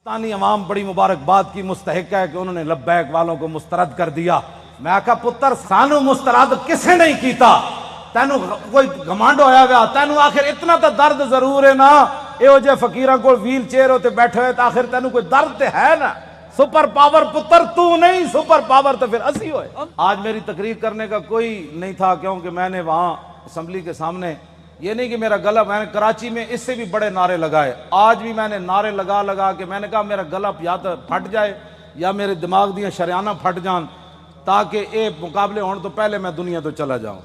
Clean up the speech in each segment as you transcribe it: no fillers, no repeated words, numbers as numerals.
پاکستانی عوام بڑی مبارکباد کی مستحق ہے کہ انہوں نے لبیک والوں کو مسترد کر دیا. میں کہا پتر سانو مسترد کسے نہیں کیتا, تینو کوئی گھمنڈ ہویا ہوا, تینو آخر اتنا تو درد ضرور ہے نا, ایو جے فقیراں کو ویل چیئر ہوتے بیٹھے ہوئے تو آخر تینو کوئی درد تے ہے نا. سپر پاور پتر تو نہیں, سپر پاور تو پھر اسی ہوئے. آج میری تقریر کرنے کا کوئی نہیں تھا, کیونکہ میں نے وہاں اسمبلی کے سامنے, یہ نہیں کہ میرا گلا, میں نے کراچی میں اس سے بھی بڑے نعرے لگائے, آج بھی میں نے نعرے لگا کے میں نے کہا میرا گلا یا تو پھٹ جائے یا میرے دماغ دیاں شریانہ پھٹ جان, تاکہ اے مقابلے ہون تو پہلے میں دنیا تو چلا جاؤں.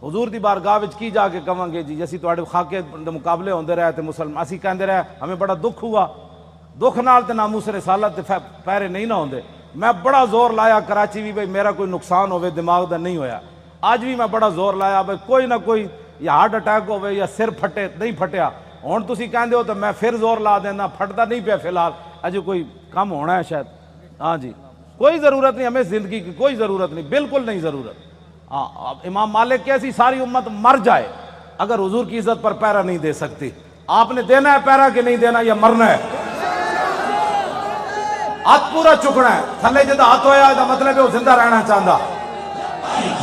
حضور دی بارگاہ وچ کی جا کے کہاں گے جی جیسی تواڈے خاکے دے مقابلے ہوندے رہے تے مسلمان اسی کہندے رہے ہمیں بڑا دکھ ہوا, دکھ نال تے ناموس رسالت تے پیرے نہیں نہ ہوندے. میں بڑا زور لایا کراچی بھی بھئی میرا کوئی نقصان ہوئے دماغ دا نہیں ہویا, آج بھی میں بڑا زور لایا بھئی کوئی نہ کوئی یا ہارٹ اٹیک ہوئے یا سر پھٹے, نہیں پھٹیا. ہون تسی کہندے ہو تو میں پھر زور لا دینا, پھٹتا نہیں پیا فی الحال, اجے کوئی کم ہونا ہے شاید. ہاں جی کوئی ضرورت نہیں, ہمیں زندگی کی کوئی ضرورت نہیں, بالکل نہیں ضرورت. امام مالک کیسی ساری امت مر جائے اگر حضور کی عزت پر پیرا نہیں دے سکتی. آپ نے دینا ہے پیرا کہ نہیں دینا, یا مرنا ہے؟ ہاتھ پورا چکنا ہے, تھلے جدا ہاتھ ہویا دا مطلب ہے وہ زندہ رہنا چاہتا.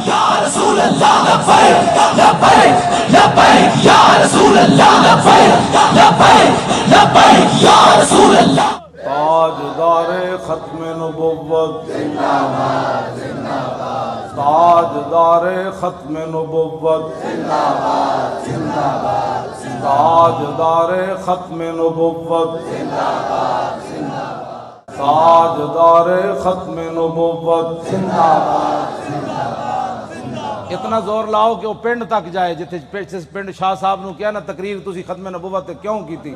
یا رسول اللہ لبیک لبیک لبیک یا رسول اللہ لبیک لبیک لبیک یا رسول اللہ. تاجدار ختم نبوت زندہ باد زندہ باد, تاجدار ختم نبوت زندہ باد زندہ باد, تاجدار ختم نبوت زندہ باد زندہ باد, تاجدار ختم نبوت. زندہ باد زندہ باد. اتنا زور لاؤ کہ وہ پنڈ تک جائے جتھے پنڈ شاہ صاحب نو کیا نا تقریر تسی ختم نبوت کیوں کی تھی.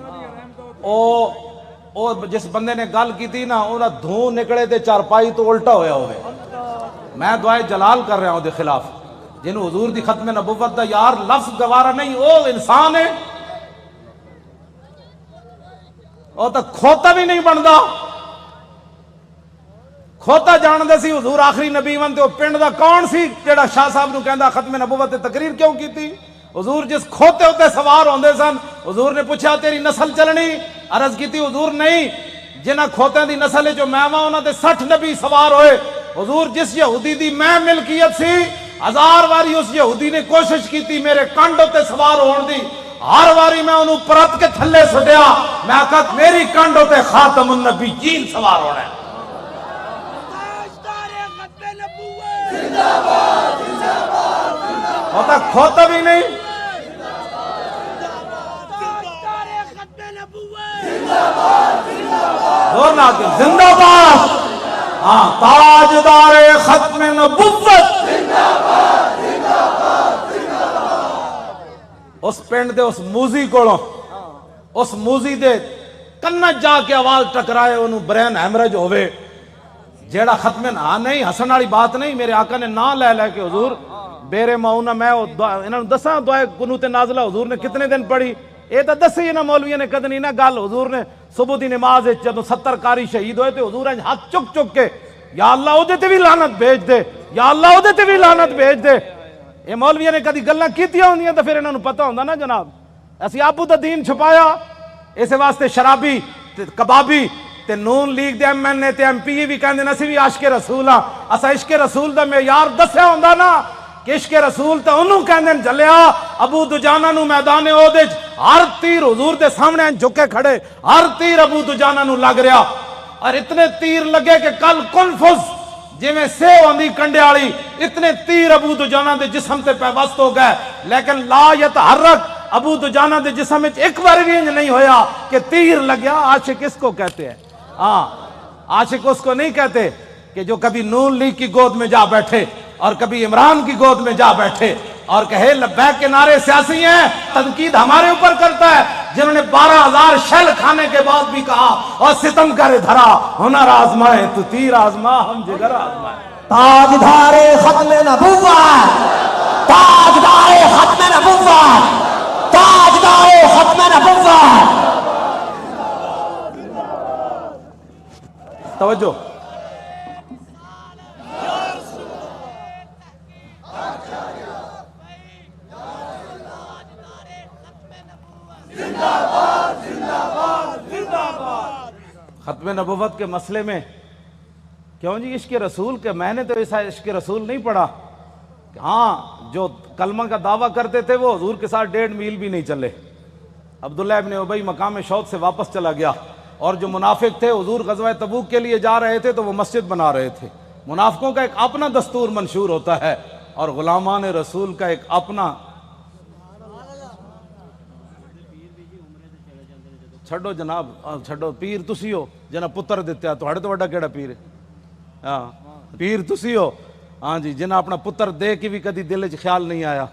او جس بندے نے گل کی تھی نا انہاں دھوں نکلے تے چارپائی تو الٹا ہویا ہوئے. میں دعائے جلال کر رہا ہوں دے خلاف, جنہوں حضور دی ختم نبوت دا یار لفظ گوارا نہیں, او انسان ہے, او تو کھوتا بھی نہیں بندا. کھوتا جان دے سی حضور آخری نبی ون تے او پنڈ دا کون سی جڑا شاہ صاحب نو کہندا ختم نبوت تے تقریر کیوں کیتی. حضور جس کھوتے ہوتے سوار ہوندے سن, حضور نے پوچھا تیری نسل چلنی, عرض کیتی حضور نہیں, جنہ کھوتیں دی نسل جو میں وہاں انہاں دے 60 نبی سوار ہوئے. حضور جس یہودی دی میں ملکیت سی 1000 واری اس یہودی نے کوشش کیتی میرے کانڈ ہوتے سوار ہون دی, ہر واری میں انہوں پرت کے تھلے سٹیا, میں کہا میری کانڈ ہوتے خاتم النبیین سوار ہونا ہے. ہوتا کھوتا بھی نہیں, زور نہ آتے زندہ باد. ہاں تاجدار ختم نبوت. اس پنڈ دے اس موزی کولوں, اس موزی دے کنج جا کے آواز ٹکرائے انہوں برین ہیمرج ہوئے, جیڑا ختم نہ نہیں ہسن والی بات نہیں. میرے آقا نے نہ لے لے کے حضور بیرے ماؤنا میں انہوں نے دساں دعائے قنوت نازلہ حضور نے کتنے دن پڑھی, اے تو دسی نا مولویوں نے کدنی نہ گل. حضور نے صبح دی نماز جدوں 70 کاری شہید ہوئے تے حضور نے ہاتھ چک چک کے یا اللہ او دے تے بھی لعنت بھیج دے, یا اللہ او دے تے بھی لعنت بھیج دے. اے مولویوں نے کدی گلاں کیتیاں ہوندیاں تے پھر انہاں نوں پتہ ہوندا نا جناب. اسی ابو دا دین چھپایا اس واسطے شرابی تے کبابی تے نون لیگ دے ایم این اے تے ایم پی بھی کہندے اسی بھی عاشق رسول ہاں. اسا عشق رسول دا معیار دسیا ہوندا نا کہ عشق رسول تے انہوں کہندے جلیا ابو دجانہ نو میدان احد وچ ہر تیر حضور دے سامنے جھکے کھڑے, ہر تیر ابو دجانہ نو لگ رہا, اور اتنے تیر لگے کہ کل کنفس جویں سیو آندی کنڈے والی, اتنے تیر ابو دجانہ دے جسم تے پیوست ہو گئے, لیکن لا یتحرک ابو دجانہ دے جسم وچ ایک بار بھی نہیں ہویا کہ تیر لگیا. عاشق اس کو کہتے ہیں, ہاں عاشق اس کو نہیں کہتے کہ جو کبھی نون لیگ کی گود میں جا بیٹھے اور کبھی عمران کی گود میں جا بیٹھے اور کہے لبیک کے نعرے سیاسی ہیں, تنقید ہمارے اوپر کرتا ہے, جنہوں نے 12,000 شیل کھانے کے بعد بھی کہا اور ستم کرے دھرا ہنر آزمائے تو تیر آزما ہم جگر آزمائے. تاجدار ختم نبوت, تاجدار ختم نبوت, تاجدار ختم نبوت. توجہ, ختم نبوت کے مسئلے میں کیوں جی عشق رسول کے میں نے تو ایسا عشق رسول نہیں پڑھا کہ ہاں جو کلمہ کا دعویٰ کرتے تھے وہ حضور کے ساتھ 1.5 میل بھی نہیں چلے. عبداللہ ابن ابی مقام شوط سے واپس چلا گیا, اور جو منافق تھے حضور غزوہ تبوک کے لیے جا رہے تھے تو وہ مسجد بنا رہے تھے. منافقوں کا ایک اپنا دستور منشور ہوتا ہے اور غلامان رسول کا ایک اپنا. چھڈو جناب, چھڈو, پیر تسی ہو جناب پتر دیتے تھوڑے تو بڑا کیڑا پیر ہے؟ ہاں پیر تسی ہو, ہاں جی, جنہیں اپنا پتر دے کے بھی کدی دل چ خیال نہیں آیا.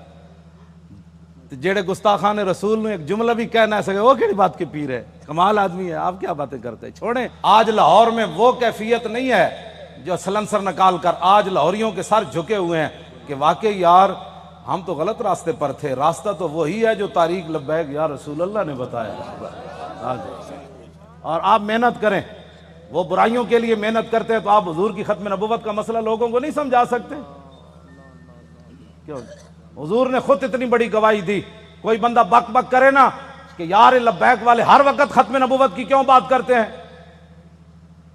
جیڑے گستاخان رسول نے ایک جملہ بھی کہنا ہے سکے وہ کیڑی بات کے پیر ہے؟ کمال آدمی ہے, آپ کیا باتیں کرتے ہیں, چھوڑیں. آج لاہور میں وہ کیفیت نہیں ہے جو سلنسر نکال کر آج لاہوریوں کے سر جھکے ہوئے ہیں کہ واقعی یار ہم تو غلط راستے پر تھے, راستہ تو وہی ہے جو طریق لبیک یا رسول اللہ نے بتایا. ہاں جی, اور آپ محنت کریں. وہ برائیوں کے لیے محنت کرتے ہیں تو آپ حضور کی ختم نبوت کا مسئلہ لوگوں کو نہیں سمجھا سکتے کیوں؟ حضور نے خود اتنی بڑی گواہی دی. کوئی بندہ بک بک کرے نا کہ یار لبیک والے ہر وقت ختم نبوت کی کیوں بات کرتے ہیں,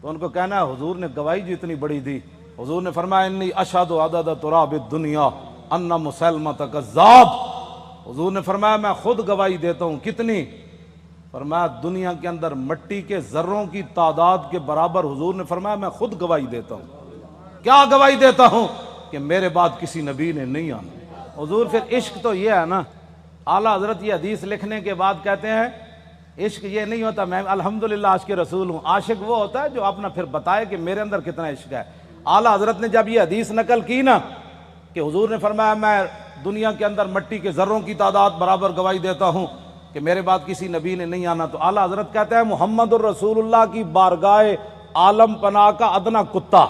تو ان کو کہنا ہے حضور نے گواہی جو اتنی بڑی دی. حضور نے فرمایا انی اشہد عدد تراب الدنیا ان مسلمۃ کذاب. حضور نے فرمایا میں خود گواہی دیتا ہوں. کتنی؟ فرمایا دنیا کے اندر مٹی کے ذروں کی تعداد کے برابر. حضور نے فرمایا میں خود گواہی دیتا ہوں. کیا گواہی دیتا ہوں؟ کہ میرے بعد کسی نبی نے نہیں آنا. حضور پھر عشق تو یہ ہے نا, اعلیٰ حضرت یہ حدیث لکھنے کے بعد کہتے ہیں عشق یہ نہیں ہوتا میں الحمدللہ عاشق رسول ہوں. عاشق وہ ہوتا ہے جو اپنا پھر بتائے کہ میرے اندر کتنا عشق ہے. اعلیٰ حضرت نے جب یہ حدیث نقل کی نا کہ حضور نے فرمایا میں دنیا کے اندر مٹی کے ذروں کی تعداد برابر گواہی دیتا ہوں کہ میرے بعد کسی نبی نے نہیں آنا, تو اعلیٰ حضرت کہتے ہیں محمد الرسول اللہ کی بارگاہ عالم پناہ کا ادنا کتا.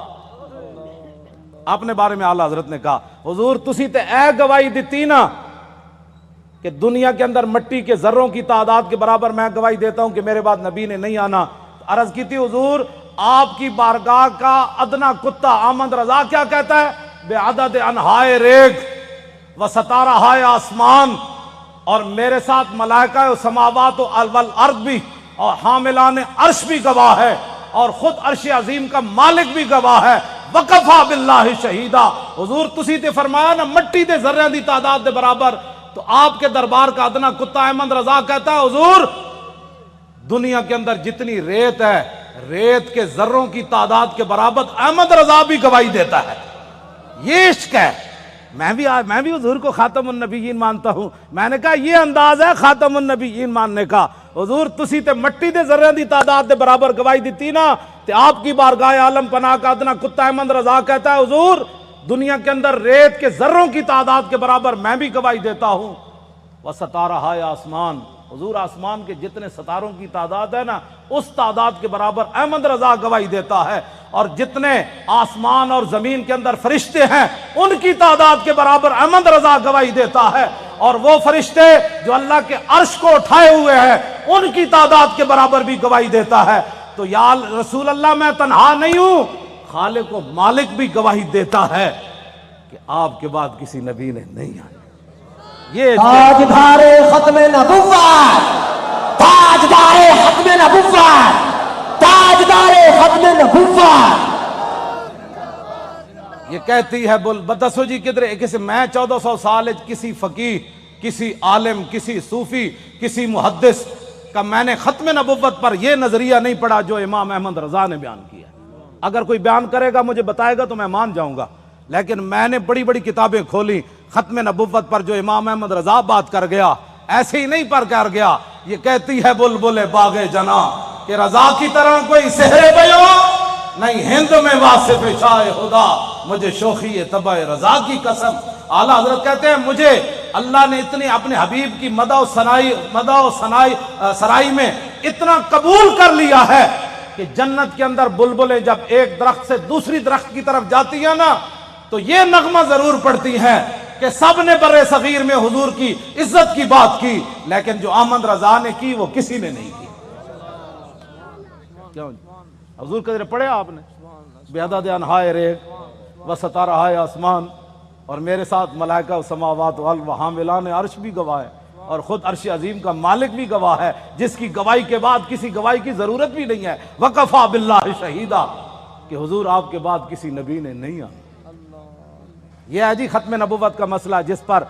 اپنے بارے میں اعلیٰ حضرت نے کہا حضور تسی تے اے گواہی دیتی نا کہ دنیا کے اندر مٹی کے ذروں کی تعداد کے برابر میں گواہی دیتا ہوں کہ میرے بعد نبی نے نہیں آنا. عرض کی تھی حضور آپ کی بارگاہ کا ادنا کتا احمد رضا کیا کہتا ہے؟ بے عدد انہائے ریگ و ستارہائے آسمان, اور میرے ساتھ ملائکہ و سماوات والارض بھی اور حاملان عرش بھی گواہ ہے, اور خود عرش عظیم کا مالک بھی گواہ ہے. وکفا باللہ شہیدا. حضور تسی تے فرمایا نا مٹی دے ذرے دی تعداد دے برابر, تو آپ کے دربار کا ادنا کتا احمد رضا کہتا ہے حضور دنیا کے اندر جتنی ریت ہے ریت کے ذروں کی تعداد کے برابر احمد رضا بھی گواہی دیتا ہے. یہ عشق ہے. میں بھی حضور کو خاتم النبیین مانتا ہوں. میں نے کہا یہ انداز ہے خاتم النبیین ماننے کا. حضور تسی تے مٹی دے ذرے دی تعداد دے برابر گواہی دیتی نا, تے آپ کی بارگاہ عالم پناہ کا ادنا کتا احمد رضا کہتا ہے حضور دنیا کے اندر ریت کے ذروں کی تعداد کے برابر میں بھی گواہی دیتا ہوں. وستارہائے آسمان, حضور آسمان کے جتنے ستاروں کی تعداد ہے نا اس تعداد کے برابر احمد رضا گواہی دیتا ہے, اور جتنے آسمان اور زمین کے اندر فرشتے ہیں ان کی تعداد کے برابر احمد رضا گواہی دیتا ہے, اور وہ فرشتے جو اللہ کے عرش کو اٹھائے ہوئے ہیں ان کی تعداد کے برابر بھی گواہی دیتا ہے. تو یا رسول اللہ میں تنہا نہیں ہوں, خالق و مالک بھی گواہی دیتا ہے کہ آپ کے بعد کسی نبی نے نہیں آنا. یہ تاجدار ختم نبوت, تاجدار ختم نبوت, تاجدار ختم نبوت. یہ کہتی ہے بول بتسو جی کدھر کسی میں 1400 سال کسی فقیہ کسی عالم کسی صوفی کسی محدث کا میں نے ختم نبوت پر یہ نظریہ نہیں پڑھا جو امام احمد رضا نے بیان کیا. اگر کوئی بیان کرے گا مجھے بتائے گا تو میں مان جاؤں گا, لیکن میں نے بڑی بڑی کتابیں کھولی ختم نبوت پر جو امام احمد رضا بات کر گیا ایسے ہی نہیں پر کر گیا. یہ کہتی ہے بلبل باغ جنا کہ رضا کی طرح کوئی سحر بیو نہیں ہند میں واصف شاہ خدا, مجھے شوخی طبع رضا کی قسم. اعلیٰ حضرت کہتے ہیں مجھے اللہ نے اتنی اپنے حبیب کی مدح و سرائی میں اتنا قبول کر لیا ہے کہ جنت کے اندر بلبلیں جب ایک درخت سے دوسری درخت کی طرف جاتی ہیں نا تو یہ نغمہ ضرور پڑتی ہیں کہ سب نے برے صغیر میں حضور کی عزت کی بات کی, لیکن جو احمد رضا نے کی وہ کسی نے نہیں کی. کیوں حضور قدر پڑھے آپ نے بے عدد انہائے ریگ و ستارہائے آسمان, اور میرے ساتھ ملائکہ و سماوات و حاملان عرش بھی گواہ ہے. اور خود عرش عظیم کا مالک بھی گواہ ہے، جس کی گواہی کے بعد کسی گواہی کی ضرورت بھی نہیں ہے، وَقَفَا بِاللَّهِ شَهِيدًا، کہ حضور آپ کے بعد کسی نبی نے نہیں آنا۔ یہ ہے جی ختم نبوت کا مسئلہ، جس پر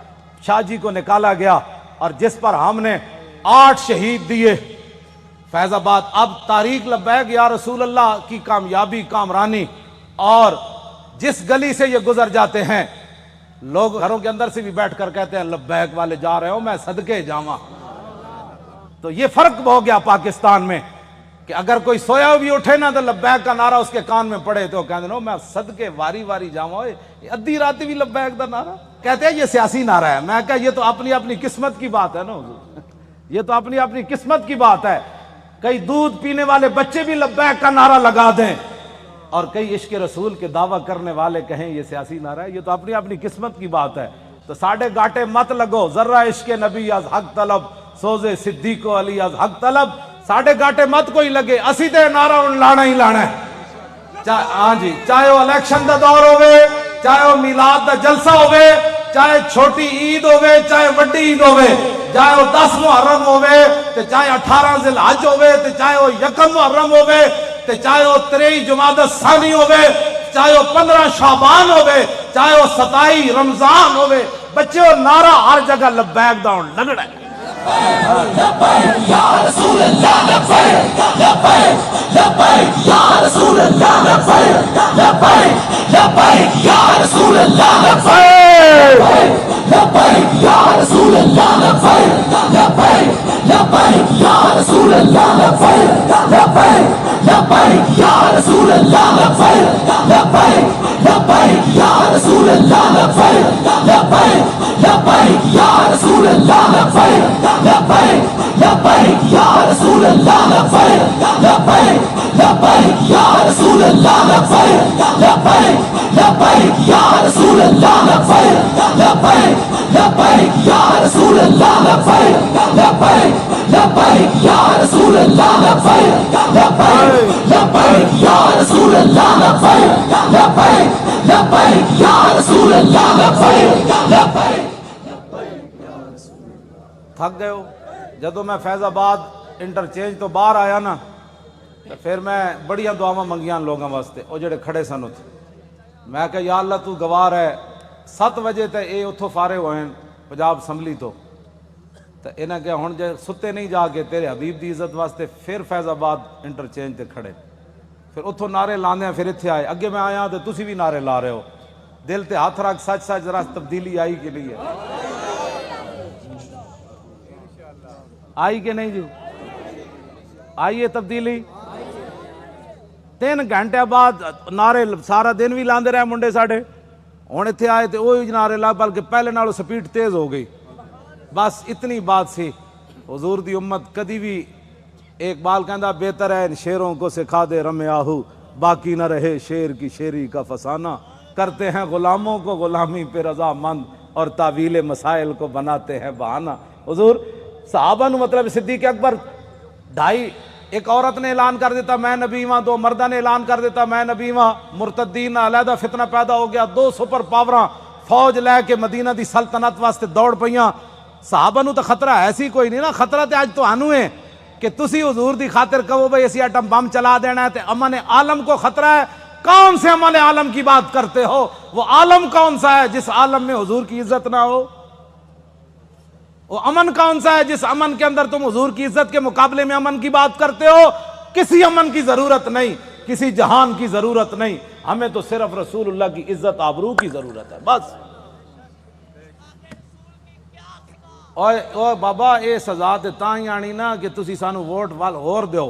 شاہ جی کو نکالا گیا اور جس پر ہم نے 8 شہید دیے فیض آباد۔ اب تاریخ لبیک یا رسول اللہ کی کامیابی کامرانی، اور جس گلی سے یہ گزر جاتے ہیں لوگ گھروں کے اندر سے بھی بیٹھ کر کہتے ہیں لبیک والے جا رہے ہو، میں صدقے جاواں۔ تو یہ فرق ہو گیا پاکستان میں کہ اگر کوئی سویا بھی اٹھے نا تو لبیک کا نعرہ اس کے کان میں پڑے تو کہتے ہیں میں صدقے واری واری جاواں، ادھی رات بھی لبیک دا نعرہ کہتے ہیں یہ سیاسی نعرہ ہے۔ میں کہا یہ تو اپنی اپنی قسمت کی بات ہے نا حضور، یہ تو اپنی اپنی قسمت کی بات ہے۔ کئی دودھ پینے والے بچے بھی لبیک کا نعرہ لگا دیں اور کئی عشق رسول کے دعویٰ کرنے والے کہیں یہ سیاسی نعرہ ہے، یہ تو اپنی اپنی قسمت کی بات ہے۔ تو ساڑھے گاٹے مت لگو، ذرہ عشق نبی از حق طلب، سوزے صدیق و علی از حق طلب، ساڑھے گاٹے مت کوئی لگے، اسی تے نعرہ ان لانا ہی لانا ہے۔ ہاں جی، چاہے وہ الیکشن دا دور ہوئے، چاہے وہ میلاد دا جلسہ ہوئے، چاہے چھوٹی عید ہوئے چاہے وڈی عید ہوئے، چاہے وہ 10 محرم ہوئے تے چاہے 18 ذی الحج ہوئے تے چاہے وہ 1 محرم ہوئے تے چاہے وہ 23 جمادی الثانی ہوئے، چاہے وہ 15 شعبان ہوئے، چاہے وہ 27 رمضان ہوئے، بچے وہ نعرہ ہر جگہ لبیک دا ہون لگڑا ہے۔ لبیک یا رسول اللہ، لبیک لبیک لبیک یا رسول اللہ، لبیک لبیک لبیک یا رسول اللہ، لبیک لبیک یا رسول اللہ، لبیک لبیک لبیک یا رسول اللہ، لبیک لبیک لبیک یا رسول اللہ، لبیک لبیک لبیک یا رسول اللہ، لبیک لبیک لبیک یا رسول اللہ، لبیک لبیک لبیک یا رسول اللہ، لبیک لبیک لبیک یا رسول اللہ، لبیک لبیک لبیک یا رسول اللہ، لبیک لبیک لبیک یا رسول اللہ، لبیک لبیک لبیک یا رسول اللہ، لبیک لبیک لبیک یا رسول اللہ، لبیک لبیک لبیک یا رسول اللہ، لبیک لبیک۔ تھک گئے ہو؟ جدو میں فیض آباد انٹرچینج تو باہر آیا نا تو پھر میں بڑیاں دعاواں منگیاں لوگوں واسطے، وہ جڑے کھڑے سن اتھے، میں کہا یا اللہ تو گوار ہے 7 بجے تے اے اتھوں فارغ ہوئے پنجاب اسمبلی تو انہیں کہا ہن جے ستے نہیں جا کے تیرے حبیب دی عزت واسطے پھر فیض آباد انٹرچینج تے کھڑے، پھر اتھوں نعرے لاندے ہیں، پھر اتھے آئے، اگے میں آیا تو تسی بھی نعرے لا رہے ہو، دل تے ہاتھ رکھ، سچ سچ ذرا تبدیلی آئی کہ نہیں ہے؟ آئی کہ نہیں جو؟ آئیے تبدیلی؟ 3 گھنٹے بعد نعرے سارا دن بھی لاندے رہے منڈے ساڑھے، ہن اتھے آئے تے وہی نعرے لا، بلکہ پہلے نالوں سپیڈ تیز ہو گئی۔ بس اتنی بات سی، حضور دی امت کدی بھی، اقبال کہندا بہتر ہے ان شیروں کو سکھا دے رم آہو، باقی نہ رہے شیر کی شیری کا فسانہ، کرتے ہیں غلاموں کو غلامی پہ رضا مند اور تعویل مسائل کو بناتے ہیں بہانہ۔ حضور صحابہ نو مطلب صدیق اکبر 2.5، ایک عورت نے اعلان کر دیتا میں نبی ہاں، 2 مردہ نے اعلان کر دیتا میں نبی ہاں، مرتدین علیحدہ فتنہ پیدا ہو گیا، 2 سپر پاوراں فوج لے کے مدینہ دی سلطنت واسطے دوڑ پئیاں۔ صحابہ نو تو خطرہ ایسی کوئی نہیں نا، خطرہ تے آج تو آنو ہے کہ تسی حضور دی خاطر کہو بھئی اسی ایٹم بم چلا دینا ہے، تے امن عالم کو خطرہ ہے۔ کون سے امن عالم کی بات کرتے ہو؟ وہ عالم کون سا ہے جس عالم میں حضور کی عزت نہ ہو؟ وہ امن کون سا ہے جس امن کے اندر تم حضور کی عزت کے مقابلے میں امن کی بات کرتے ہو؟ کسی امن کی ضرورت نہیں، کسی جہان کی ضرورت نہیں، ہمیں تو صرف رسول اللہ کی عزت آبرو کی ضرورت ہے بس۔ اوہ بابا اے سزا تے تاں ہی آنی نا کہ تسی سانو ووٹ وال ہور دیو،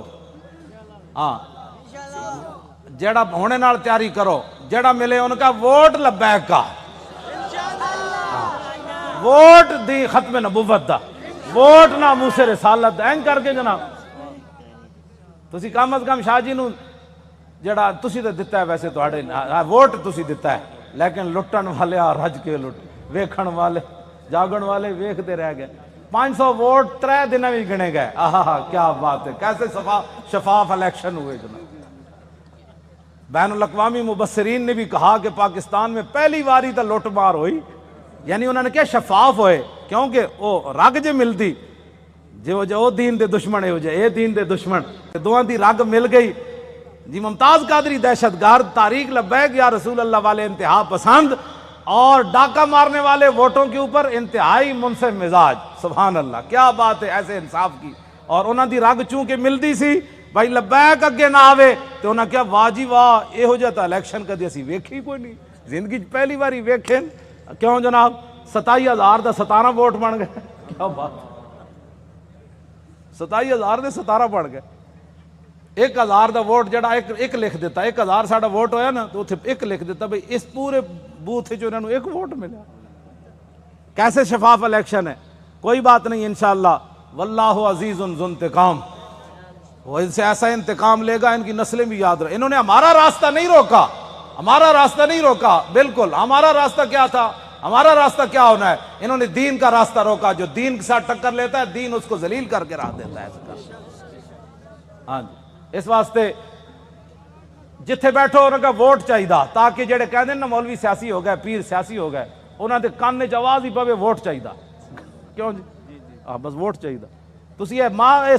ہاں جیڑا ہونے نال تیاری کرو، جیڑا ملے ان کا ووٹ لبیک کا، ووٹ دی ختم نبوت دا، ووٹ نہ موسیٰ رسالت دا، این کر کے جناب تسی کم از کم شاہ جی نو جڑا تسی تے دتا ہے، ویسے تو ووٹ تسی دتا ہے، لیکن لٹن والے رج کے لٹ، ویکھن والے جاگن والے ویکھ دے رہ گئے۔ 500 ووٹ 3 دن میں گنے گئے، آہا کیا بات ہے، کیسے شفاف الیکشن ہوئے جناب۔ بین الاقوامی مبصرین نے بھی کہا کہ پاکستان میں پہلی باری تو لوٹ مار ہوئی، یعنی انہوں نے کیا شفاف ہوئے، کیونکہ وہ رگ جے ملتی جو دین دے دشمن ہے اے دین دے دشمن دوہاں دی رگ مل گئی جی۔ ممتاز قادری دہشت گرد، طارق لبیک یا رسول اللہ والے انتہا پسند، اور ڈاکہ مارنے والے ووٹوں کے اوپر انتہائی منصف مزاج۔ سبحان اللہ، کیا بات ہے ایسے انصاف کی۔ اور انہاں دی رگ چونکہ ملتی سی، بھائی لبیک اگے نہ آوے تو انہاں کیا واہ جی واہ، یہو جہا تا الیکشن کدی اسی ویکھی کوئی نہیں، زندگی پہلی باری ویکھیں۔ کیوں جناب 27,000 دا 17 ووٹ بن گئے، کیا بات، 27,000 دے 17 بن گئے۔ 1,000 دا ووٹ جڑا ایک لکھ دیتا، 1,000 ساڑا ووٹ ہویا نا تو اتھے ایک لکھ دیتا، بھئی اس پورے بوتھ جو انہوں نے ایک ووٹ ملا۔ کیسے شفاف الیکشن ہے۔ کوئی بات نہیں انشاءاللہ، واللہ عزیز ذو انتقام، وہ ان سے ایسا انتقام لے گا ان کی نسلیں بھی یاد رہے۔ انہوں نے ہمارا راستہ نہیں روکا، ہمارا راستہ نہیں روکا، بالکل ہمارا راستہ کیا تھا، ہمارا راستہ کیا ہونا ہے، انہوں نے دین کا راستہ روکا۔ جو دین کے ساتھ ٹکر لیتا ہے دین اس کو ذلیل کر کے رکھ دیتا ہے۔ ہاں جی، اس واسطے جتھے بیٹھو انہوں کا ووٹ چاہیے، تاکہ جڑے کہتے ہیں نا مولوی سیاسی ہو گئے، پیر سیاسی ہو گئے، انہوں نے کان چ آواز ہی پوے ووٹ چاہیے۔ کیوں جی؟ بس ووٹ چاہیے۔ تسی یہ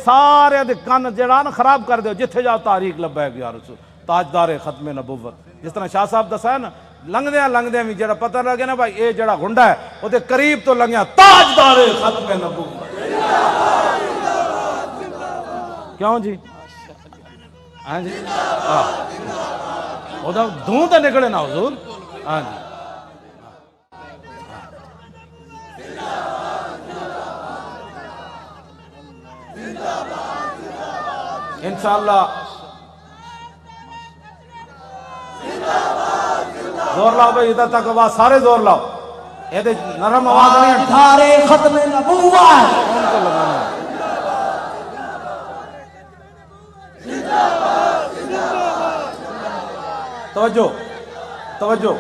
سارے دے کان جڑا نا خراب کر دیو، جتھے جاؤ طارق لبیک یا رسول، تاجدار ختم نبوت۔ جس طرح شاہ صاحب دسا ہے نا، لنگدیاں بھی جڑا پتہ لگے نا بھائی اے جڑا گنڈا ہے وہ دے قریب تو لنگیا تاجدار ختم نبوت۔ کیوں جی؟ ہاں جی، وہ دھوں تے نکلے نا حضور۔ ہاں جی، انشاءاللہ زور لاؤ بھائی، ادھر تک آواز سارے زور لاؤ، یہ نرم آواز نہیں ہے، تاجدار ختم نبوت، ان کو لگانا ہے۔ توجہ توجہ،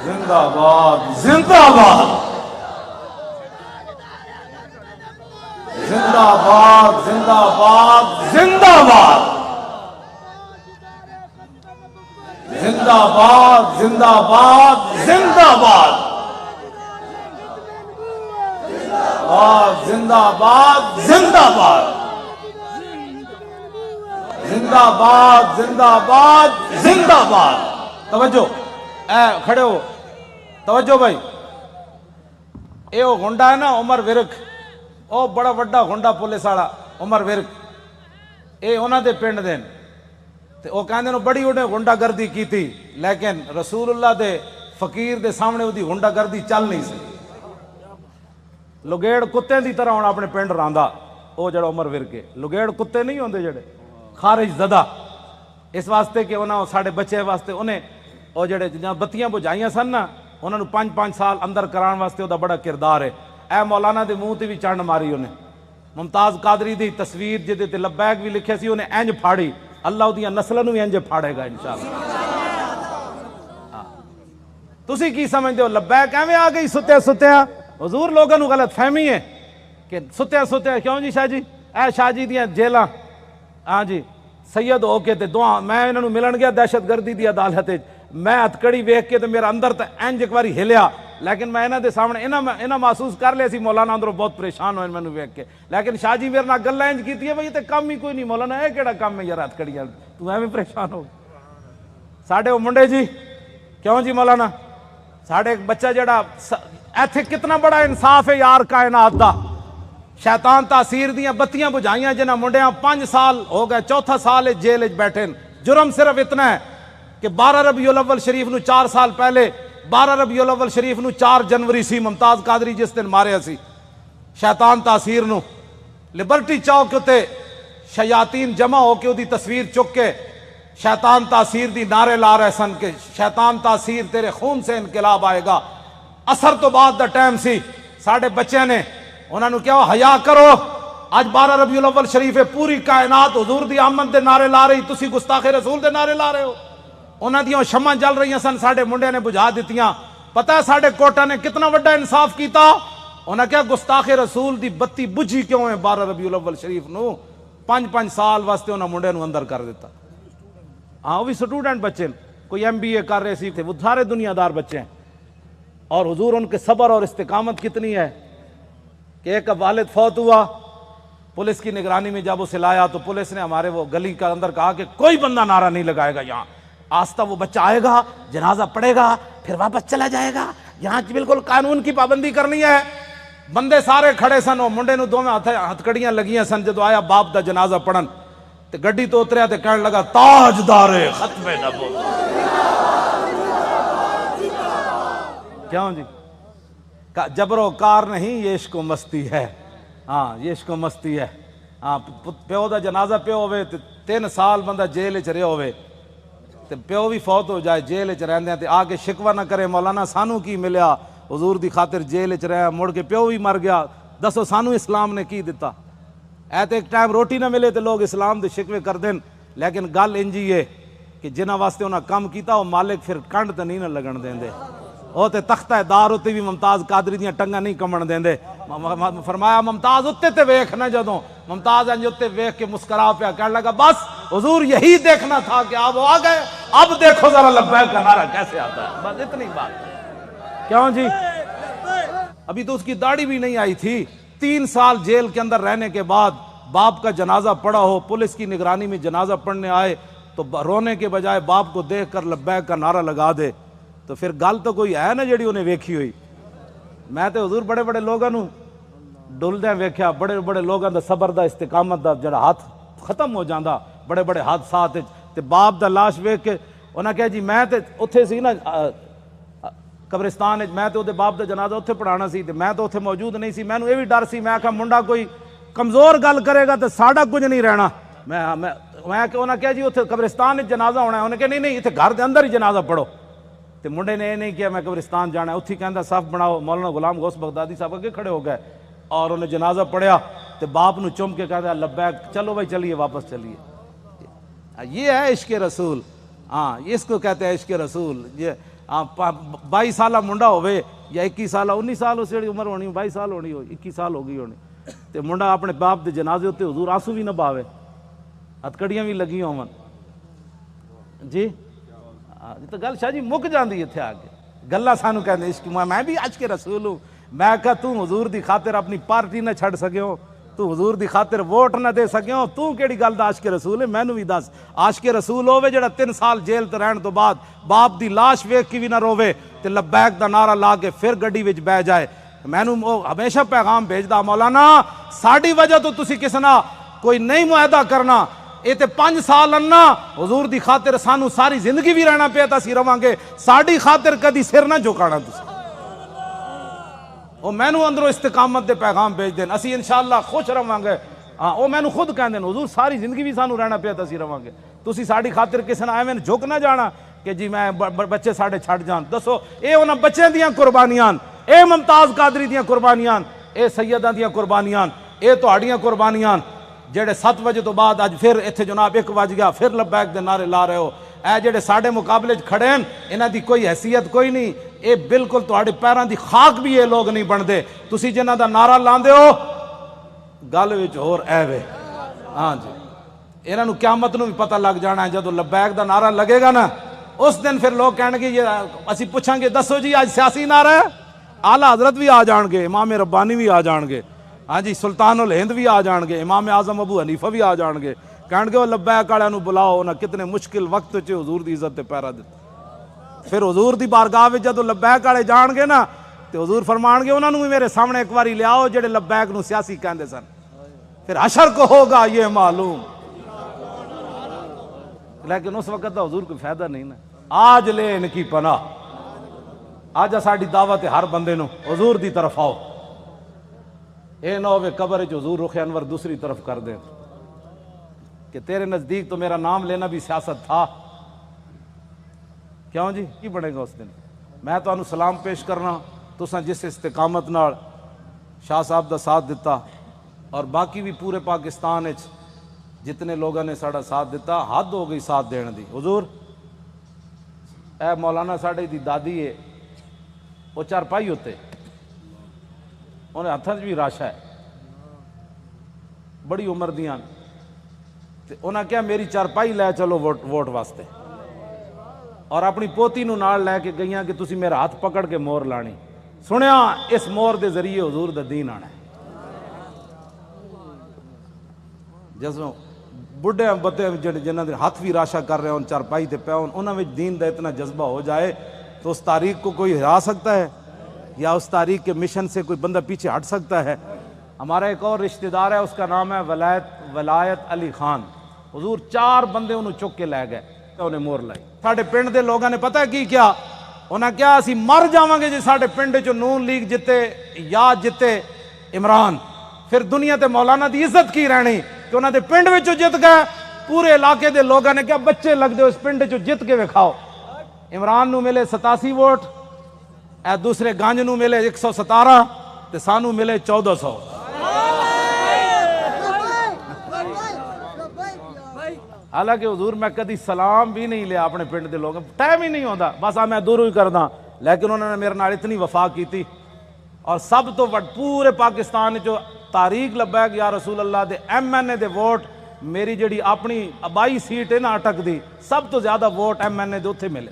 زندہ باد زندہ باد زندہ باد زندہ باد زندہ باد زندہ باد زندہ باد زندہ باد زندہ باد زندہ باد زندہ باد زندہ باد زندہ باد۔ توجہ، اے کھڑے ہو، توجہ بھائی، اے وہ گنڈا ہے نا عمر ورک، او بڑا وڈا گنڈا پولیس والا عمر ورک، اے انہاں دے پنڈ دین تے او کہندے نے بڑی انہیں گنڈا گردی کی تھی، لیکن رسول اللہ دے فقیر دے سامنے وہ دی گنڈا گردی چل نہیں سکی۔ لگیڑ کتے دی طرح ہونا اپنے پنڈ راندا، او جڑا عمر ورک ہے، لگیڑ کتے نہیں ہوندے جڑے خارج زدہ، اس واسطے کہ انہاں ساڑھے بچے واسطے انہیں او جڑے جہاں بتیاں بجھائیاں سن نا، انہوں نے 5 سال اندر کران واسطے وہ دا بڑا کردار ہے۔ اے مولانا دے منہ تے بھی چنڈ ماری انہیں، ممتاز قادری دی تصویر جدے تے لبیک بھی لکھے سی انہیں انج پھاڑی، اللہ دیاں نسلوں بھی انج پھاڑے گا انشاءاللہ۔ تسی کی سمجھتے ہو لبیک ایویں آ گئی ستیا حضور؟ لوگوں کو غلط فہمی ہے کہ ستیا کیوں جی شاہ جی، اے شاہ جی دیاں جیلاں، ہاں جی سید ہو کے تے دعا، میں انہوں نے ملن گیا دہشت گردی دی عدالت، میں ہتکڑی ویکھ کے تے میرا اندر تے انج ایک باری ہلیا، لیکن میں انہاں دے سامنے انہاں محسوس کر لیا سی مولانا اندروں بہت پریشان ہوئے مینوں ویکھ کے، لیکن شاہ جی میرے نال گلاں انج کیتی ہے بھئی تے کم ہی کوئی نہیں، مولانا اے کیڑا کم ہے یار ہتکڑیاں، تو ایویں پریشان ہو ساڈے او منڈے جی۔ کیوں جی مولانا؟ ساڈے ایک بچہ جڑا ایتھے کتنا بڑا انصاف ہے یار کائنات دا، شیطان تاثیر دیاں بتیاں بجھائیاں جنہاں منڈیاں 5 سال ہو گئے، 4تھا سال جیل وچ بیٹھے، جرم صرف اتنا ہے کہ 12 ربیع الاول شریف نو 4 سال پہلے 12 ربیع الاول شریف نو 4 جنوری سی ممتاز قادری جس دن ماریا سی، شیطان تاثیر نو لبرٹی چوک تے شیاطین جمع ہو کے دی تصویر چک کے شیطان تاثیر دی نعرے لا رہے سن کہ شیطان تاثیر تیرے خون سے انقلاب آئے گا۔ اثر تو بعد دا ٹائم سی، ساڑھے بچے نے انہوں نے کیا حیا کرو، آج 12 ربیع الاول شریف ہے، پوری کائنات حضور دی آمد دے نعرے لا رہی، تسی گستاخ رسول دے نعرے لا رہے ہو۔ انہاں دیاں شمع جل رہی سن، ساڑھے منڈے نے بجھا دیتیاں۔ پتہ ہے ساڑھے کوٹا نے کتنا وڈا انصاف کیتا، انہاں کیا گستاخ رسول دی بتی بجھی کیوں ہے 12 ربیع الاول شریف نو 5 سال واسطے انہاں منڈے نو اندر کر دیتا۔ ہاں وہ بھی سٹوڈنٹ بچے کوئی MBA کر رہے سی تھے، وہ سارے دنیا دار بچے ہیں. اور حضور ان کے صبر اور استقامت کتنی ہے کہ ایک والد فوت ہوا، پولیس کی نگرانی میں جب اسے لایا تو پولیس نے ہمارے وہ گلی کا اندر کہا کہ کوئی بندہ نعرہ نہیں لگائے گا یہاں. آستہ وہ بچہ آئے گا، جنازہ پڑے گا، پھر واپس چلا جائے گا. یہاں بالکل قانون کی پابندی کرنی ہے. بندے سارے کھڑے سن، وہ منڈے نو دو میں ہتھکڑیاں لگیاں سن. جدو آیا باپ دا جنازہ پڑھن تے گڈی تو اتریا تے کہنے لگا تاجدار ختم نبوت. کیوں جی؟ جبر و کار نہیں، یہ عشق و مستی ہے. ہاں یہ عشق و مستی ہے. ہاں پیو دا جنازہ پیو ہوئے تے 3 سال بندہ جیل چ رہے ہوئے تے پیو بھی فوت ہو جائے جیل چ رہندے تے آ کے شکوہ نہ کرے مولانا سانو کی ملیا، حضور دی خاطر جیل چ رہا، مڑ کے پیو بھی مر گیا، دسو سانو اسلام نے کی دیتا؟ ایت ایک ٹائم روٹی نہ ملے تے لوگ اسلام دے شکوے کر دین. لیکن گل انجی ہے کہ جنہاں واسطے انہاں کم کیتا وہ مالک پھر کنڈ تے نہیں نہ لگن دیندے. وہ تے تختہ دار اتے بھی ممتاز قادری دیاں ٹنگاں نہیں کمن دیندے. فرمایا ممتاز اتے تے ویکھ نہ، جدوں ممتاز انج اتے ویکھ کے مسکرا پیا کہنے لگا بس حضور یہی دیکھنا تھا کہ آپ آ گئے، اب دیکھو ذرا لبیک کا نعرہ کیسے آتا ہے. بس اتنی بات. کیوں جی؟ ابھی تو اس کی داڑھی بھی نہیں آئی تھی. 3 سال جیل کے اندر رہنے کے بعد باپ کا جنازہ پڑا ہو، پولیس کی نگرانی میں جنازہ پڑھنے آئے تو رونے کے بجائے باپ کو دیکھ کر لبیک کا نعرہ لگا دے تو پھر گل تو کوئی ہے نا جڑی انہیں ویکھی ہوئی. میں تے حضور بڑے بڑے لوگاں نو ڈلدیاں ویکھیا، بڑے بڑے لوگاں دا صبر دا استقامت دا جڑا ہاتھ ختم ہو جاندا بڑے بڑے حادثات تے باپ دا لاش ویکھ کے انہاں کہا جی میں تے اوتھے سی نا قبرستان وچ، میں تے اودے باپ دا جنازہ اوتھے پڑھانا سی تے میں تو اوتھے موجود نہیں سی. مینوں یہ بھی ڈر سی، میں آکھا منڈا کوئی کمزور گل کرے گا تے ساڈا کچھ نہیں رہنا. میں انہاں کہا جی اوتھے قبرستان وچ جنازہ ہونا ہے. انہاں کہا نہیں ایتھے گھر دے اندر ہی جنازہ پڑھو. تے منڈے نے یہ نہیں کیا میں قبرستان جانا ہے. اتھی کہندا صف بناؤ. مولانا غلام غوث بغدادی صاحب اگے کھڑے ہو گئے اور انہیں جنازہ پڑھیا تے باپ نو چم کے کہتا لبیک، چلو بھائی چلیے واپس چلیے. یہ ہے عشق رسول. ہاں اس کو کہتے ہیں عشق رسول. یہ 22 سالہ منڈا ہوئے یا 21 سالہ 19 سال اس جڑی عمر ہونی 22 سال ہونی ہو 21 سال ہو گئی ہونی تے منڈا اپنے باپ دے جنازے ہوتے حضور آنسو بھی نہ باوے، ہتکڑیاں بھی لگی ہون. جی تو گل شاہ جی مک جاندی اتھے آ کے گلاں سانو کہندے عشق. میں بھی عشق رسول ہوں. میں کہا تو حضور دی خاطر اپنی پارٹی نہ چھڑ سکیو، تو حضور دی خاطر ووٹ نہ دے سکیو، تو کیڑی گل دا عاشق رسول ہے؟ مینوں بھی دس. عاشق رسول ہوے جڑا 3 سال جیل تے رہن تو بعد باپ دی لاش ویکھ کے بھی نہ رووے تے لبیک دا نعرہ لا کے پھر گڈی وچ بہ جائے. مینوں ہمیشہ پیغام بھیجدا مولانا ساڈی وجہ تو تسی کس نہ کوئی نہیں معاہدہ کرنا. یہ تے 5 سال انا حضور دی خاطر سانو ساری زندگی بھی رہنا پیا تا سی رواں گے، ساڈی خاطر کدی سر نہ جھکانا تسی. وہ مینوں اندروں استقامت دے پیغام بھیج دین، اسی انشاءاللہ خوش رواں گے. ہاں وہ مینوں خود کہندے حضور ساری زندگی بھی سانو رہنا پیا تا سی رواں گے، تسی ساڈی خاطر کس نہ ایویں جھک نہ جانا کہ جی میں بچے ساڈے چھڈ جان. دسو اے انہاں بچیاں دیاں قربانیاں، اے ممتاز قادری دیاں قربانیاں، اے سیداں دیاں قربانیاں، اے تہاڈیاں قربانیاں جڑے 7 بجے تو بعد اج پھر ایتھے جناب 1 بج گیا پھر لبیک دے نعرے لا رہے ہو. اے جڑے ساڈے مقابلے کھڑے ہیں انہاں دی کوئی حیثیت کوئی نہیں. اے بالکل تہاڈے پیراں دی خاک بھی یہ لوگ نہیں بنتے. تسی جنہاں دا نعرہ لاندے ہو گل وچ ہور ایوے. ہاں جی انہاں نو قیامت نو بھی پتہ لگ جانا ہے جدوں لبیک دا نعرہ لگے گا نا اس دن پھر لوگ کہن گے یہ اسی پوچھاں گے دسو جی آج سیاسی نعرہ ہے؟ اعلیٰ حضرت بھی آ جان گے، امام ربانی بھی آ جان گے، ہاں جی سلطان الہند بھی آ جان گے، امام اعظم ابو حنیفہ بھی آ جان گے. کہن گے وہ لبیک والے نو بلاؤ انہاں کتنے مشکل وقت چ حضور دی عزت تے پیرا دتے. پھر حضور دی بارگاہ وچ جدوں لبیک والے جان گے نا تے حضور فرمان گے انہاں نو بھی میرے سامنے ایک واری لیاؤ جڑے لبیک نو سیاسی کہندے سن. پھر حشر کو ہوگا یہ معلوم. لیکن اس وقت دا حضور کوئی فائدہ نہیں نا. آج لے ان کی پناہ. آج ساڈی دعوت ہے ہر بندے نو حضور دی طرف آؤ. اے نہ ہوئے قبر وچ حضور رخ انور دوسری طرف کر دیں کہ تیرے نزدیک تو میرا نام لینا بھی سیاست تھا. کیوں جی کی بنے گا اس دن؟ میں تو انہوں سلام پیش کرنا تساں جس استقامت نال شاہ صاحب دا ساتھ دیتا اور باقی بھی پورے پاکستان وچ جتنے لوگوں نے ساڑا ساتھ دیتا حد ہو گئی ساتھ دین دی. حضور اے مولانا ساڑے دی دادی ہے وہ چارپائی ہوتے انہیں ہتھاں بھی راشا ہے بڑی عمر دیاں انہاں کیا میری چارپائی لے چلو ووٹ واسطے. اور اپنی پوتی نو نال لے کے گئیاں کہ تسی میرا ہاتھ پکڑ کے مور لانی. سنیا اس مور دے ذریعے حضور دا دین آنا ہے. جسوں بڑھے بتے جنہاں دے ہاتھ بھی راشا کر رہے ہوں چارپائی تے پے ہون انہاں وچ دین دا اتنا جذبہ ہو جائے تو اس تاریخ کو کوئی ہرا سکتا ہے یا اس تاریخ کے مشن سے کوئی بندہ پیچھے ہٹ سکتا ہے؟ ہمارا ایک اور رشتہ دار ہے، اس کا نام ہے ولایت علی خان. حضور 4 بندے انہوں چک کے لے گئے تو انہیں مور لائی. ساڑھے پنڈ دے لوگاں نے پتہ کی کیا انہاں کیا اسی مر جاواں گے جی ساڑھے پنڈ چو نون لیگ جتے یا جتے عمران، پھر دنیا تے مولانا دی عزت کی رہنی کہ انہاں دے پنڈ وچوں جت گئے. پورے علاقے دے لوگاں نے کیا بچے لگ دے اس پنڈ چو جت کے وکھاؤ. عمران نو ملے 87 ووٹ، اے دوسرے گانج نو ملے 117 تے سانو ملے 1400. حالانکہ حضور میں کدی سلام بھی نہیں لیا اپنے پنڈ دے لوگوں، ٹائم ہی نہیں ہوتا، بس میں دوروں ہی کردا. لیکن انہوں نے میرے نال اتنی وفا کی تھی. اور سب تو پورے پاکستان جو تاریخ لبا کہ یا رسول اللہ دے ایم این اے دے ووٹ میری جڑی اپنی آبائی سیٹ ہے نا اٹک دی سب تو زیادہ ووٹ ایم این اے دے اتنے ملے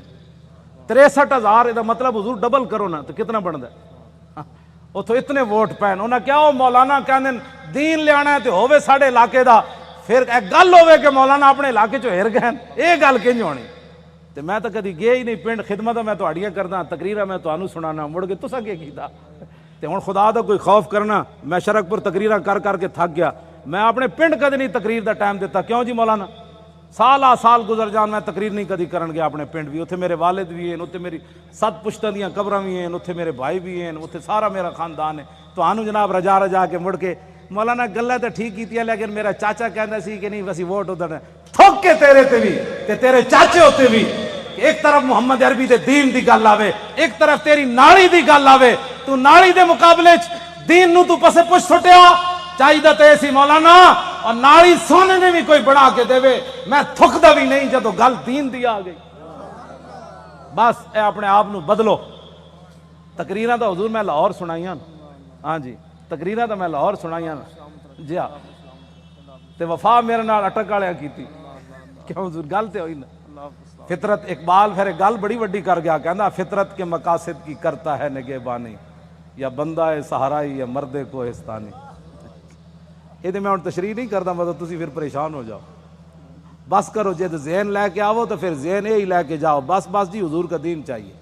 63,000. یہ مطلب حضور ڈبل کرو نا تو کتنا بنتا ہے؟ اتوں اتنے ووٹ پین. انہیں کیا وہ مولانا کہندے دین لیا ہے تو ہوے ساڑھے علاقے دا، پھر ایک گل ہوے کہ مولانا اپنے علاقے چو ہر گئے، یہ گل کنج ہونی؟ تو میں تو کدی گیا ہی نہیں پنڈ. خدمت میں تہاڈیاں کردا، تقریراں میں تانوں سنانا، مڑ کے تساں کی کیتا؟ تے ہن خدا دا کوئی خوف کرنا. میں شرک پور تقریراں کر کے تھک گیا. میں اپنے پنڈ کدی نہیں تقریر دا ٹائم دیتا. کیوں جی مولانا؟ سال گزر جان میں تقریر نہیں کدی کرن گیا اپنے پنڈ بھی. اتنے میرے والد بھی ہیں، اتنے میری 7 پشتاں دیاں قبراں بھی ہیں، اتنے میرے بھائی بھی ہیں، اتنے سارا میرا خاندان ہے. تو آنو جناب رجا کے مڑ کے مولانا گلیں تو ٹھیک کی تھی، لیکن میرا چاچا کہندا سی کہ نہیں وسی ووٹ ادھر تھوک کے تیرے تے بھی تے تیرے چاچے ہوتے بھی. ایک طرف محمد عربی دے دین دی گل آوے، ایک طرف تیری ناڑی دی گل آوے، تو ناڑی دے مقابلے دین نو تو پسے پچھ سٹیا. چاہیے تے سی مولانا اور ناڑی سونے نے بھی کوئی بنا کے دے. میں تھکدا بھی نہیں جدو گل دین دی آ گئی. بس اے اپنے آپ نو بدلو. تقریراں تو حضور میں لاہور سنائیاں. ہاں جی تقریراں تو میں لاہور سنائیاں. جی ہاں تے وفا میرے نال اٹک والے کیتی. کیوں حضور گل تے ہوئی نا. فطرت اقبال پھر ایک گل بڑی وڈی کر گیا، کہندا فطرت کے مقاصد کی کرتا ہے نگہبانی، یا بندہ ہے صحرائی یا مرد کوہستانی. یہ میں ہوں تشریح نہیں کرتا، مطلب تسی پھر پریشان ہو جاؤ. بس کرو جد ذہن لے کے آو تو پھر ذہن یہی لے کے جاؤ. بس جی حضور کا دین چاہیے.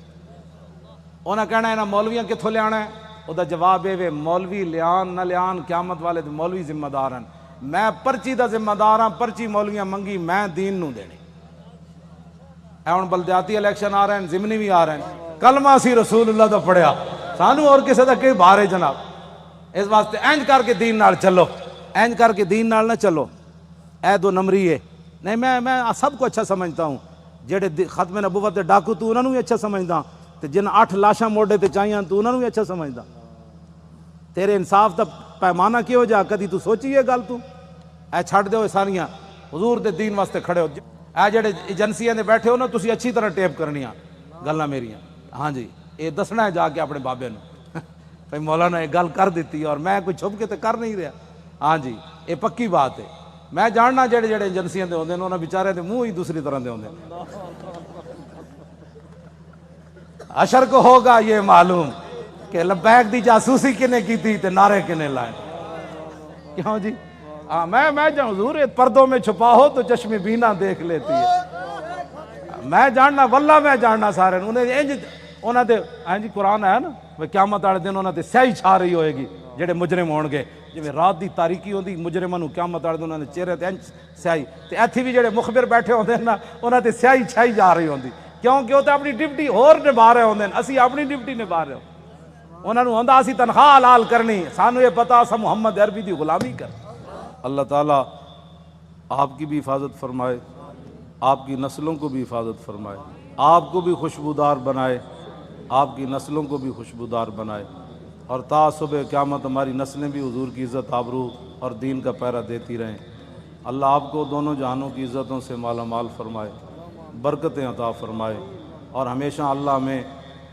انہیں کہنا ہے نا مولویاں کتوں لیا ہے؟ وہ جواب یہ مولوی لیان نہ لیان قیامت والے مولوی ذمہ دار ہیں. میں پرچی دا ذمہ دار ہاں. پرچی مولویاں منگی میں دین نو دینی. اے ہن بلدیاتی الیکشن آ رہے ہیں، ضمنی بھی آ رہے ہیں. کلمہ سی رسول اللہ دا پڑھیا، سانو اور کسی دا کئی بار ہے جناب. اس واسطے اینج کر کے دین نال چلو، اینج کر کے دین نال نہ چلو. اے 2 نمبری ہے نہیں. میں سب کو اچھا سمجھتا ہوں. جڑے ختم نبوت دے ڈاکو تو انہوں بھی اچھا سمجھدا، تے جن 8 لاشاں موڈے تے چاہیاں تو انہوں بھی اچھا سمجھدا. تیرے انصاف دا پیمانہ کیوں جا کدی تو سوچی ہے گل؟ تو اے چھڑ دیو ساریاں حضور دے دین واسطے کھڑے ہو. اے جڑے ایجنسیاں دے بیٹھے ہو نا تسی اچھی طرح ٹیپ کرنیاں گلاں میریاں. ہاں جی یہ دسنا ہے جا کے اپنے بابے نو بھائی مولانا یہ گل کر دیتی اور میں کوئی چھپ کے تے کر نہیں رہا. ہاں جی یہ پکی بات ہے. میں جاننا جڑے ایجنسیاں دے ہوندے نے انہاں بیچارے دے منہ ہی دوسری طرح دے ہوندے. حشر کو ہوگا یہ معلوم کہ لبیک دی جاسوسی کنے کی تھی تے نعرے کنے لائے. کیوں جی؟ میں جان حضور پردوں میں چھپا ہو تو چشم بینا دیکھ لیتی ہے. میں جاننا واللہ میں جاننا سارے انہاں دے. ہاں جی قرآن ہے نا قیامت والے دن انہاں تے سیاہی چھا رہی ہوئے گی جڑے مجرم ہون گے. جی رات دی تاریکی ہوندی مجرماں نوں قیامت والے دن انہاں دے چہرے تے سیاہی تے ایتھے بھی جڑے مخبر بیٹھے ہوندے نا انہاں تے سیاہی چھائی جا رہی ہوندی. کیونکہ وہ تو اپنی ڈیوٹی ہور نبھا رہے ہوندے. اسی اپنی ڈیوٹی نبھا رہے ہوں. انہاں نوں ہوندا اسی تنخواہ حلال کرنی، سانو یہ پتہ اساں محمد عربی دی غلامی کر. اللہ تعالیٰ آپ کی بھی حفاظت فرمائے، آپ کی نسلوں کو بھی حفاظت فرمائے، آپ کو بھی خوشبودار بنائے، آپ کی نسلوں کو بھی خوشبودار بنائے، اور تا صبح قیامت ہماری نسلیں بھی حضور کی عزت آبرو اور دین کا پہرا دیتی رہیں. اللہ آپ کو دونوں جہانوں کی عزتوں سے مالا مال فرمائے، برکتیں عطا فرمائے، اور ہمیشہ اللہ ہمیں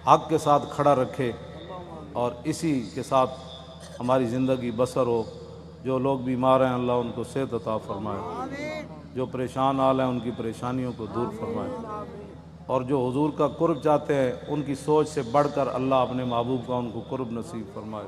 حق کے ساتھ کھڑا رکھے اور اسی کے ساتھ ہماری زندگی بسر ہو. جو لوگ بیمار ہیں اللہ ان کو صحت عطا فرمائے، جو پریشان حال ہیں ان کی پریشانیوں کو دور فرمائے. اور جو حضور کا قرب چاہتے ہیں ان کی سوچ سے بڑھ کر اللہ اپنے محبوب کا ان کو قرب نصیب فرمائے۔